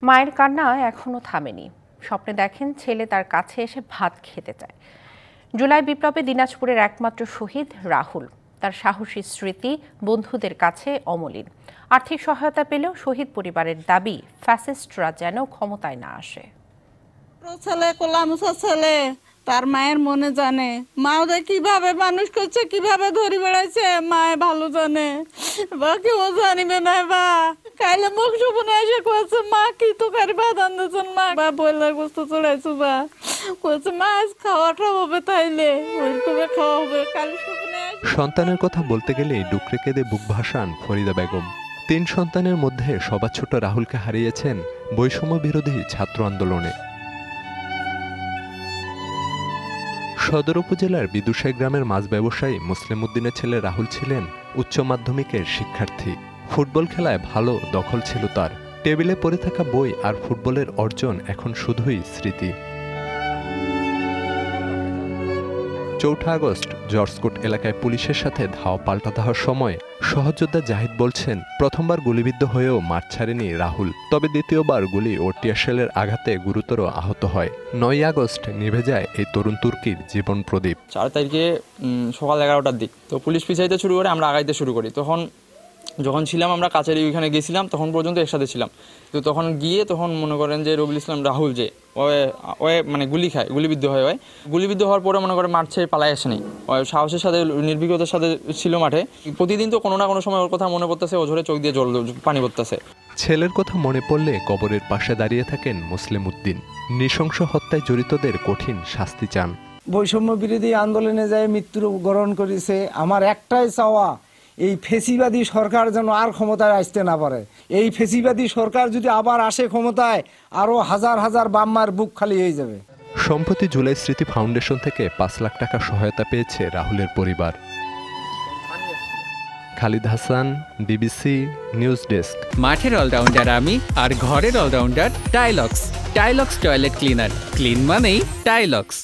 মায়ের কান্না এখনো থামেনি। স্বপ্নে দেখেন ছেলে তার কাছে এসে ভাত খেতে চায়। জুলাই বিপ্লবে দিনাজপুরের একমাত্র শহীদ রাহুল। তার সাহসী স্মৃতি বন্ধুদের কাছে অমলিন। আর্থিক সহায়তা পেলেও শহীদ পরিবারের দাবি ফ্যাসিস্টরা যেন ক্ষমতায় না আসে। ছেলে কোলামুসা ছেলে তার মায়ের মনে জানে, মা ওদের কিভাবে মানুষ করছে, কিভাবে ধরে বেড়াইছে, মায়ে ভালো জানে। বা কেউ জানিবে না। বা কাইলে মুখ সুপনে এসে কয়েছে মা কি তো কারি ভাত আনতেছেন, মা বা বইলার গোস্ত চড়াইছো, বা কয়েছে মা আজ খাওয়াটা হবে, তাইলে ওইরকম খাওয়া হবে। কালি সুপনে সন্তানের কথা বলতে গেলেই ডুকরে কেঁদে বুক ভাসান ফরিদা বেগম। ৩ সন্তানের মধ্যে সবার ছোট রাহুলকে হারিয়েছেন বৈষম্য বিরোধী ছাত্র আন্দোলনে। সদর উপজেলার বিদুসাই গ্রামের মাছ ব্যবসায়ী মুসলিম উদ্দিনের ছেলে রাহুল ছিলেন উচ্চ মাধ্যমিকের শিক্ষার্থী। ফুটবল খেলায় ভালো দখল ছিল তার। টেবিলে পড়ে থাকা বই আর ফুটবলের অর্জন এখন শুধুই স্মৃতি। ৪ আগস্ট জর্জকোট এলাকায় পুলিশের সাথে ধাওয়া পাল্টা দেওয়ার সময় সহযোদ্ধা জাহিদ বলছেন, প্রথমবার গুলিবিদ্ধ হয়েও মাঠ ছাড়েনি রাহুল। তবে দ্বিতীয়বার গুলি ও টিয়ারশেলের আঘাতে গুরুতর আহত হয়। ৯ আগস্ট নিভে যায় এই তরুণ তুর্কির জীবন প্রদীপ। ৪ তারিখে সকাল 11টার দিক তো পুলিশ পিছাইতে শুরু করে, আমরা আগাইতে শুরু করি। তখন যখন ছিলাম আমরা কাছারি ওইখানে গেছিলাম, তখন পর্যন্ত একসাথে ছিলাম। তো তখন গিয়ে তখন মনে করেন যে রবিউল ইসলাম রাহুল যে ওয়ে মানে গুলি খায়, গুলিবিদ্ধ হয়। গুলিবিদ্ধ হওয়ার পরে মনে করে মাঠ ছেড়ে পালাই আসে নাই। সাহসের সাথে নির্ভীকতার সাথে ছিল মাঠে। প্রতিদিন তো কোনো না কোনো সময় ওর কথা মনে পড়তেছে, ওঝরে চোখ দিয়ে জল পানি পড়তেছে। ছেলের কথা মনে পড়লে কবরের পাশে দাঁড়িয়ে থাকেন মুসলিম উদ্দিন। নৃশংস হত্যায় জড়িতদের কঠিন শাস্তি চান। বৈষম্য বিরোধী আন্দোলনে যায় মৃত্যু বরণ করেছে। আমার একটাই চাওয়া, এই ফেসিবাদী সরকার যেন আর ক্ষমতায় আসতে না পারে। এই ফেসিবাদী সরকার যদি আবার আসে ক্ষমতায়, আরো হাজার হাজার বাম্মার বুক খালি হয়ে যাবে। সম্প্রতি জুলাই স্মৃতি ফাউন্ডেশন থেকে ৫ লাখ টাকা সহায়তা পেয়েছে রাহুলের পরিবার। Khalid Hasan, BBC news desk. মাঠের অলরাউন্ডার আমি, আর ঘরের allrounder Tylox. Tylox toilet cleaner. Clean মানেই টাইলক্স।